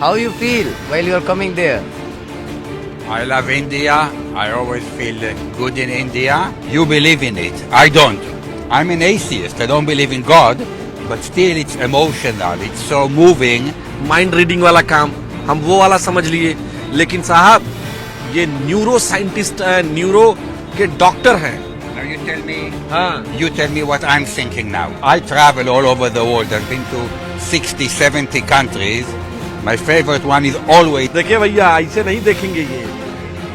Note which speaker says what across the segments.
Speaker 1: How you feel while you are coming there?
Speaker 2: I love India. I always feel good in India. You believe in it. I don't. I'm an atheist. I don't believe in God, but still it's emotional. It's so moving.
Speaker 3: Mind reading वाला काम हम वो वाला समझ लिए, लेकिन साहब ये न्यूरो साइंटिस्ट है, न्यूरो के डॉक्टर हैं.
Speaker 2: Now you tell me.
Speaker 3: हाँ.
Speaker 2: You tell me what I'm thinking now. I travel all over the world. I've been to 60, 70 countries. My favorite one is always.
Speaker 3: देखिए भैया, ऐसे नहीं देखेंगे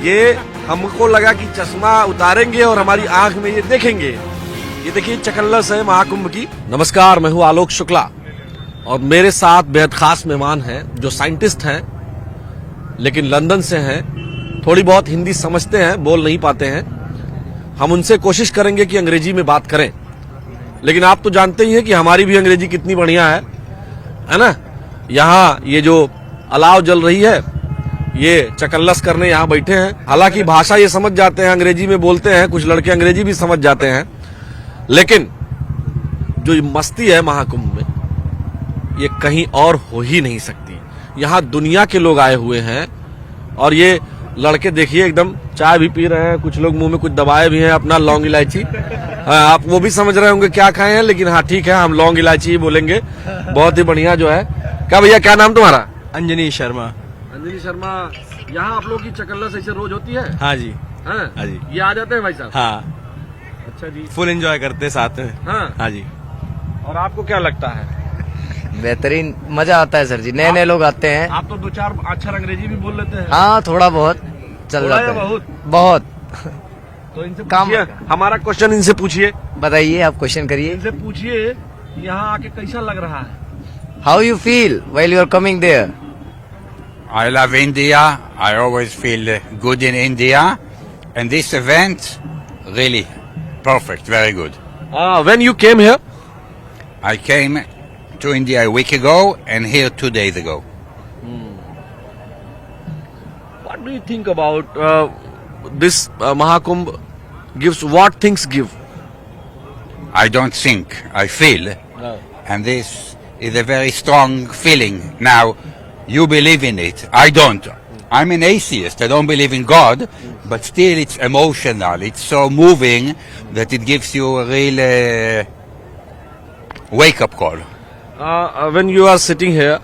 Speaker 3: ये हमको लगा कि चश्मा उतारेंगे और हमारी आंख में ये देखेंगे. ये देखिए चकल्लस है महाकुंभ की. नमस्कार, मैं हूँ आलोक शुक्ला और मेरे साथ बेहद खास मेहमान हैं जो साइंटिस्ट हैं लेकिन लंदन से हैं. थोड़ी बहुत हिंदी समझते हैं, बोल नहीं पाते हैं. हम उनसे कोशिश करेंगे कि अंग्रेजी में बात करें, लेकिन आप तो जानते ही हैं कि हमारी भी अंग्रेजी कितनी बढ़िया है ना. यहाँ ये जो अलाव जल रही है, ये चकल्लस करने यहाँ बैठे हैं. हालांकि भाषा ये समझ जाते हैं, अंग्रेजी में बोलते हैं, कुछ लड़के अंग्रेजी भी समझ जाते हैं, लेकिन जो ये मस्ती है महाकुंभ में, ये कहीं और हो ही नहीं सकती. यहाँ दुनिया के लोग आए हुए हैं और ये लड़के देखिए एकदम चाय भी पी रहे हैं, कुछ लोग मुंह में कुछ दबाए भी हैं अपना लौंग इलायची. हाँ, आप वो भी समझ रहे होंगे क्या खाए हैं, लेकिन हाँ ठीक है, हम लौंग इलायची ही बोलेंगे. बहुत ही बढ़िया जो है. क्या भैया, क्या नाम तुम्हारा?
Speaker 4: अंजनी शर्मा.
Speaker 3: अंजनी शर्मा. यहाँ आप लोग की चकल्लस ऐसे रोज होती है?
Speaker 4: हाँ जी.
Speaker 3: हाँ
Speaker 4: जी.
Speaker 3: ये आ जाते हैं भाई साहब?
Speaker 4: हाँ.
Speaker 3: अच्छा जी.
Speaker 4: फुल एंजॉय करते हैं साथ में.
Speaker 3: हाँ.
Speaker 4: हाँ जी.
Speaker 3: और आपको क्या लगता है?
Speaker 1: बेहतरीन, मजा आता है सर जी. नए नए लोग आते हैं.
Speaker 3: आप तो दो चार अक्षर अंग्रेजी भी बोल लेते हैं?
Speaker 1: हाँ, थोड़ा बहुत चल
Speaker 3: थोड़ा
Speaker 1: जाता
Speaker 3: या
Speaker 1: है.
Speaker 3: बहुत?
Speaker 1: बहुत.
Speaker 3: तो इनसे
Speaker 1: काम
Speaker 3: पूछिए, हमारा क्वेश्चन इनसे पूछिए.
Speaker 1: बताइए, आप क्वेश्चन करिए.
Speaker 3: इनसे पूछिए यहाँ आके कैसा लग रहा है.
Speaker 1: How you feel while you are coming there?
Speaker 2: I love India. I always feel good in India. And this event, really perfect, very good.
Speaker 3: When you came here?
Speaker 2: I came to India a week ago and here 2 days ago.
Speaker 3: What do you think about this Mahakumbh gives? What things give?
Speaker 2: I don't think, I feel. And this is a very strong feeling. Now, you believe in it. I don't. I'm an atheist. I don't believe in God, but still it's emotional. It's so moving that it gives you a real wake-up call.
Speaker 3: When you are sitting here,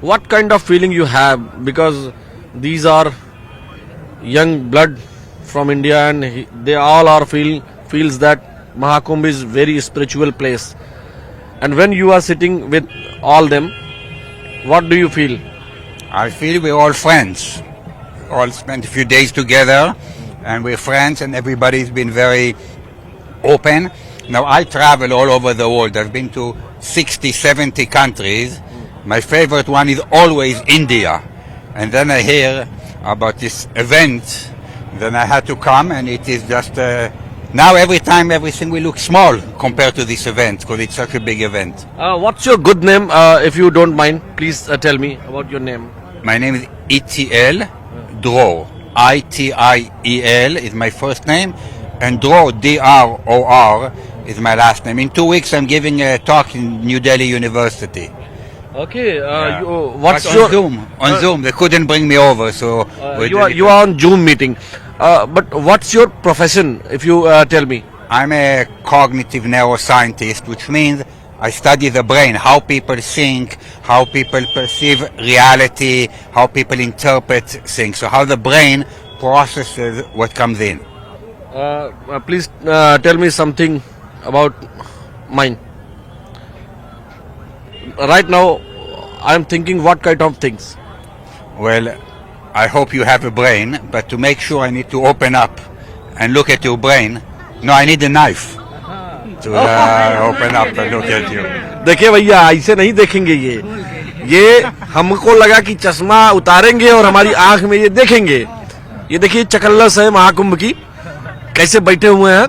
Speaker 3: what kind of feeling you have? Because these are young blood from India and they all are feels that Mahakumbh is very spiritual place. And when you are sitting with all them, what do you feel?
Speaker 2: I feel we're all friends. All spent a few days together and we're friends and everybody's been very open. Now I travel all over the world. I've been to 60, 70 countries. My favorite one is always India. And then I hear about this event, then I had to come and it is just, now every time everything will look small compared to this event because it's such a big event.
Speaker 3: What's your good name? If you don't mind, please tell me about your name.
Speaker 2: My name is ETL Dror. ITIEL is my first name and Dror, DROR, is my last name. In 2 weeks I'm giving a talk in New Delhi University.
Speaker 3: Okay.
Speaker 2: Yeah.
Speaker 3: What's
Speaker 2: But
Speaker 3: your
Speaker 2: on Zoom? On Zoom, they couldn't bring me over, so
Speaker 3: you are on Zoom meeting. But what's your profession? If you tell me.
Speaker 2: I'm a cognitive neuroscientist, which means I study the brain, how people think, how people perceive reality, how people interpret things. So how the brain processes what comes in.
Speaker 3: Please tell me something about mine. Right now, I'm thinking what kind of things.
Speaker 2: Well, I hope you have a brain, but to make sure I need to open up and look at your brain. No, I need a knife to open up and look at you.
Speaker 3: देखिए भैया, ऐसे नहीं देखेंगे ये हमको लगा कि चश्मा उतारेंगे और हमारी आंख में ये देखेंगे. ये देखिए चकल्लस है महाकुंभ की, कैसे बैठे हुए हैं.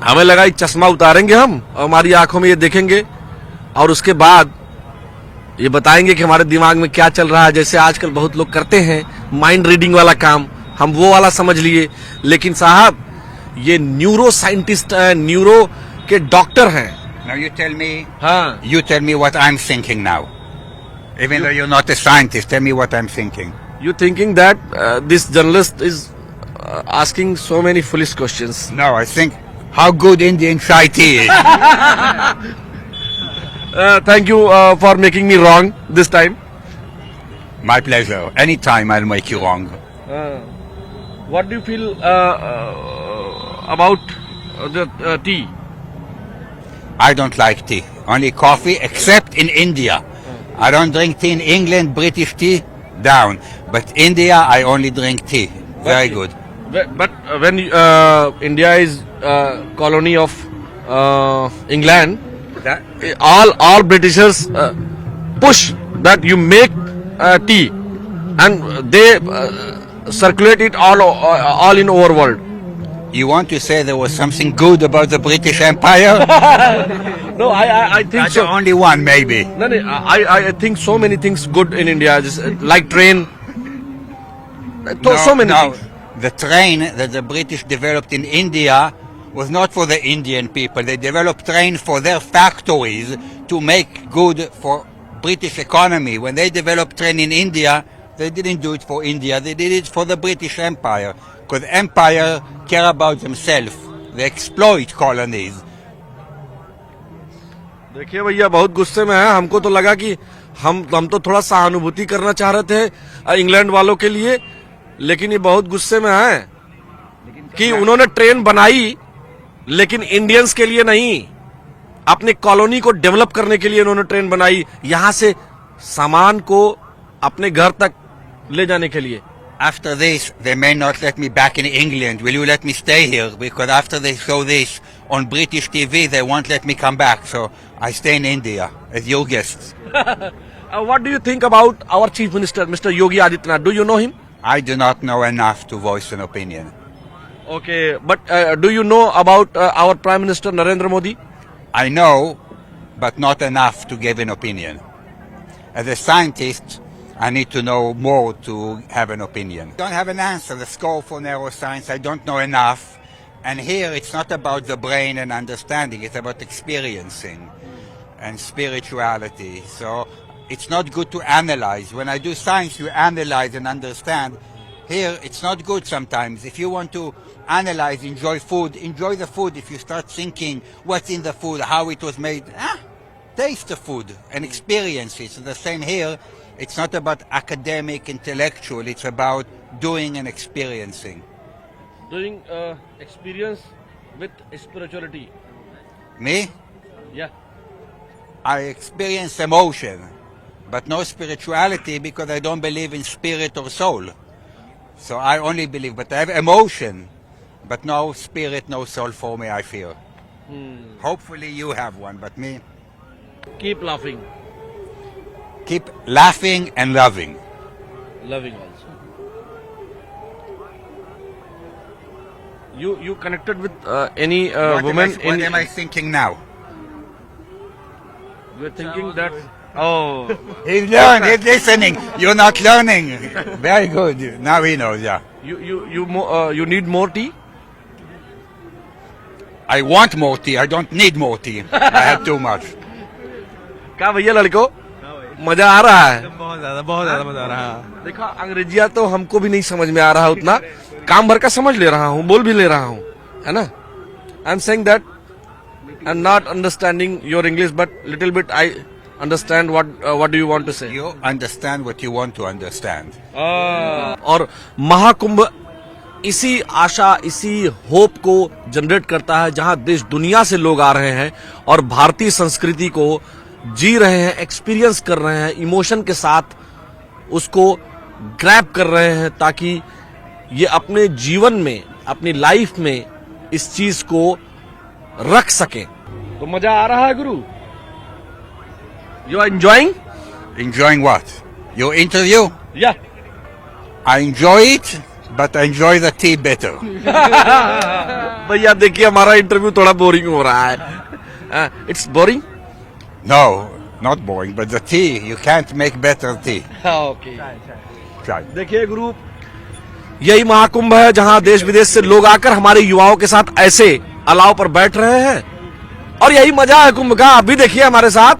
Speaker 3: हमें लगा कि चश्मा उतारेंगे हम और हमारी आंखों में ये देखेंगे और उसके बाद ये बताएंगे कि हमारे दिमाग में क्या चल रहा है. जैसे आजकल बहुत लोग करते हैं माइंड रीडिंग वाला काम, हम वो वाला समझ लिए, लेकिन साहब ये न्यूरो साइंटिस्ट है, न्यूरो के डॉक्टर हैं.
Speaker 2: Now you tell me.
Speaker 3: हाँ.
Speaker 2: You tell me what I'm thinking now. Even though you're not a scientist, tell me what I'm thinking.
Speaker 3: You thinking that this journalist is asking so many foolish questions?
Speaker 2: No, I think how good Indian chai tea is.
Speaker 3: Thank you for making me wrong this time.
Speaker 2: My pleasure. Anytime I'll make you wrong.
Speaker 3: What do you feel about the tea?
Speaker 2: I don't like tea. Only coffee, except in India. I don't drink tea in England, British tea, down. But India, I only drink tea. Very good.
Speaker 3: But when India is colony of England,
Speaker 2: That,
Speaker 3: all Britishers push that you make tea, and they circulate it all in our world.
Speaker 2: you want to say there was something good about the British Empire?
Speaker 3: No, I think
Speaker 2: That's
Speaker 3: so.
Speaker 2: the only one, maybe.
Speaker 3: No, I think so many things good in India, just like train. So many things.
Speaker 2: The train that the British developed in India was not for the Indian people. They developed train for their factories to make good for British economy. When they developed train in India, they didn't do it for India. They did it for the British Empire. Because empire care about themselves. They exploit colonies.
Speaker 3: देखिए भैया बहुत गुस्से में है। हमको तो लगा कि हम तो थोड़ा सहानुभूति करना चाह रहे थे इंग्लैंड वालों के लिए, लेकिन ये बहुत गुस्से में है कि उन्होंने ट्रेन बनाई लेकिन इंडियंस के लिए नहीं, अपने कॉलोनी को डेवलप करने के लिए उन्होंने ट्रेन बनाई, यहां से सामान को अपने घर तक ले जाने के लिए।
Speaker 2: After this, they may not let me back in England. Will you let me stay here? Because after they show this on British TV, they won't let me come back. So I stay in India as your guest.
Speaker 3: What do you think about our chief minister, Mr. Yogi Adityanath? Do you know him?
Speaker 2: I do not know enough to voice an opinion.
Speaker 3: Okay, but do you know about our prime minister Narendra Modi?
Speaker 2: I know, but not enough to give an opinion. As a scientist, I need to know more to have an opinion. I don't have an answer. The score for neuroscience, I don't know enough. And here it's not about the brain and understanding, it's about experiencing and spirituality. So it's not good to analyze. When I do science, you analyze and understand. Here, it's not good sometimes. If you want to analyze, enjoy the food. If you start thinking what's in the food, how it was made, taste the food and experience it. So the same here. It's not about academic, intellectual. It's about doing and experiencing.
Speaker 3: Doing experience with spirituality.
Speaker 2: Me?
Speaker 3: Yeah.
Speaker 2: I experience emotion, but no spirituality because I don't believe in spirit or soul. So I only believe, but I have emotion, but no spirit, no soul for me, I feel. Hopefully you have one, but me,
Speaker 3: Keep laughing.
Speaker 2: keep laughing and loving.
Speaker 3: Loving also. You connected with any woman
Speaker 2: What am I thinking now?
Speaker 3: You're thinking that. Oh,
Speaker 2: He's learning, he's listening. You're not learning. Very good. Now he knows, yeah.
Speaker 3: you need more tea.
Speaker 2: I want more tea. I don't need more tea. I have too much.
Speaker 3: क्या भैया लड़को मजा आ रहा है?
Speaker 4: बहुत ज्यादा मजा आ रहा है।
Speaker 3: देखा अंग्रेजिया तो हमको भी नहीं समझ में आ रहा उतना, काम भर का समझ ले रहा हूँ, बोल भी ले रहा हूँ, है ना? I am saying that I am not understanding your English, but little bit I understand what do you want to say.
Speaker 2: You understand what you want to understand.
Speaker 3: और महाकुंभ इसी आशा, इसी होप को जनरेट करता है, जहां देश दुनिया से लोग आ रहे हैं और भारतीय संस्कृति को जी रहे हैं, एक्सपीरियंस कर रहे हैं, इमोशन के साथ उसको ग्रैब कर रहे हैं, ताकि ये अपने जीवन में, अपनी लाइफ में इस चीज को रख सके। तो मजा आ रहा है गुरु? You are enjoying?
Speaker 2: Enjoying what? Your interview?
Speaker 3: या
Speaker 2: I enjoy it, but I enjoy the tea better.
Speaker 3: भैया देखिए हमारा इंटरव्यू थोड़ा बोरिंग हो रहा है। It's boring?
Speaker 2: No, not boring, but the tea, you can't make better tea.
Speaker 3: Okay.
Speaker 2: Try.
Speaker 3: देखिए गुरु, यही महाकुंभ है जहां देश विदेश से लोग आकर हमारे युवाओं के साथ ऐसे अलाव पर बैठ रहे हैं, और यही मजा है कुंभ का। अभी देखिए हमारे साथ